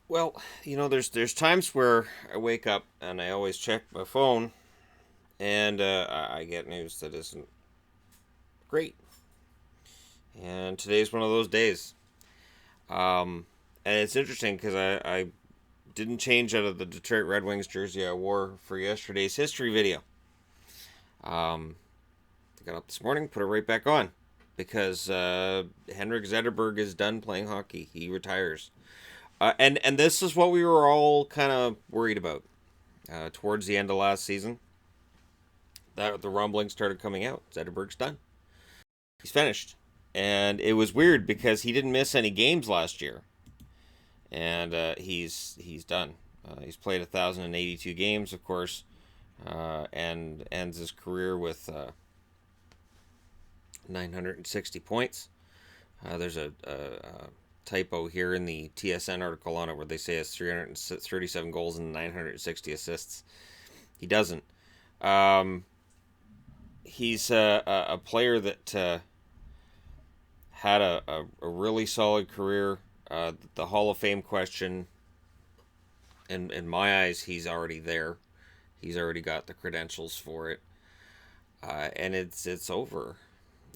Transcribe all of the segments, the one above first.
Well, there's times where I wake up and I always check my phone, and I get news that isn't great. And today's one of those days. And it's interesting because I didn't change out of the Detroit Red Wings jersey I wore for yesterday's history video. I got up this morning, put it right back on because Henrik Zetterberg is done playing hockey. He retires. And this is what we were all kind of worried about towards the end of last season. That the rumblings started coming out. Zetterberg's done. He's finished, and it was weird because he didn't miss any games last year, and he's done. He's played 1,082 games, of course, and ends his career with 960 points. There's a typo here in the TSN article on it where they say he has 337 goals and 960 assists. He doesn't. He's a player that had a really solid career. The Hall of Fame question, in my eyes, he's already there. He's already got the credentials for it. And it's over.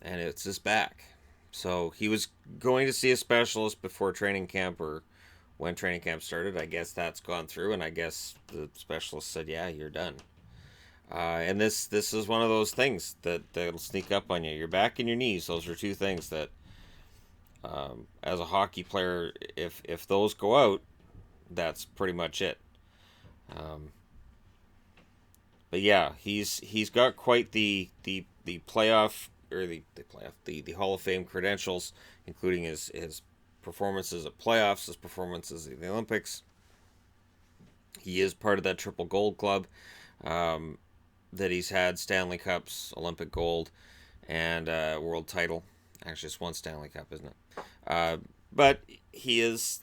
And it's just back. So he was going to see a specialist before training camp or when training camp started. I guess that's gone through, and I guess the specialist said, yeah, you're done. And this is one of those things that'll sneak up on you. Your back and your knees, those are two things that, as a hockey player, if those go out, that's pretty much it. But yeah, he's got quite the playoff or the Hall of Fame credentials, including his performances at playoffs, his performances at the Olympics. He is part of that triple gold club. That he's had Stanley Cups, Olympic gold, and world title. Actually, it's one Stanley Cup, isn't it? But he is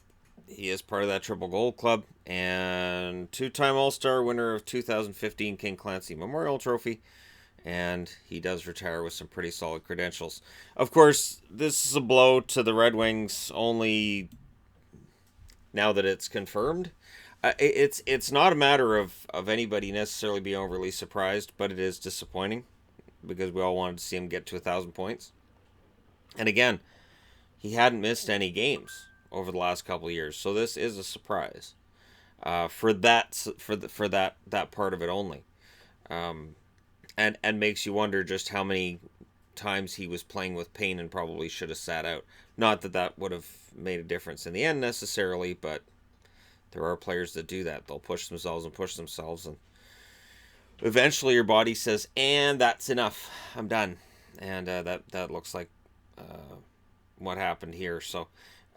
part of that triple gold club and two-time All-Star winner of 2015 King Clancy Memorial Trophy. And he does retire with some pretty solid credentials. Of course, this is a blow to the Red Wings only now that it's confirmed. It's not a matter of anybody necessarily being overly surprised, but it is disappointing because we all wanted to see him get to 1,000 points. And again, he hadn't missed any games over the last couple of years, so this is a surprise for that part of it only, and makes you wonder just how many times he was playing with pain and probably should have sat out. Not that would have made a difference in the end necessarily, but there are players that do that. They'll push themselves, and eventually your body says, and that's enough. I'm done. And that looks like what happened here. So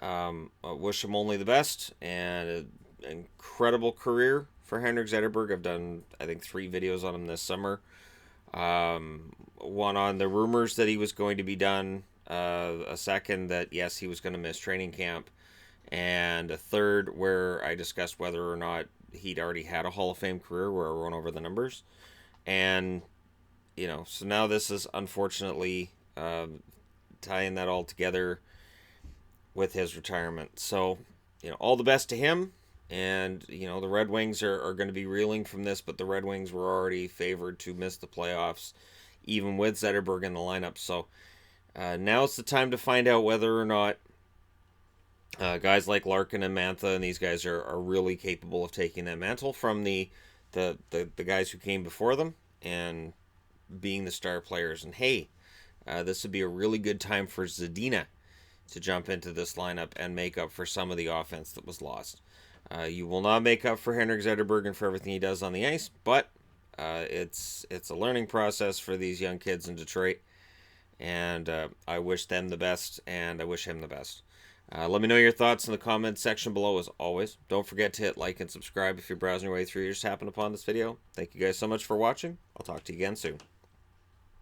I wish him only the best, and an incredible career for Henrik Zetterberg. I've done, I think, 3 videos on him this summer. One on the rumors that he was going to be done. A second that, yes, he was going to miss training camp. And a third where I discussed whether or not he'd already had a Hall of Fame career, where I went over the numbers. And, so now this is unfortunately tying that all together with his retirement. So, all the best to him. And, the Red Wings are going to be reeling from this, but the Red Wings were already favored to miss the playoffs, even with Zetterberg in the lineup. So now it's the time to find out whether or not guys like Larkin and Mantha and these guys are really capable of taking that mantle from the guys who came before them and being the star players. And hey, this would be a really good time for Zadina to jump into this lineup and make up for some of the offense that was lost. You will not make up for Henrik Zetterberg and for everything he does on the ice, but it's a learning process for these young kids in Detroit. And I wish them the best, and I wish him the best. Let me know your thoughts in the comments section below as always. Don't forget to hit like and subscribe if you're browsing your way through. You just happened upon this video. Thank you guys so much for watching. I'll talk to you again soon.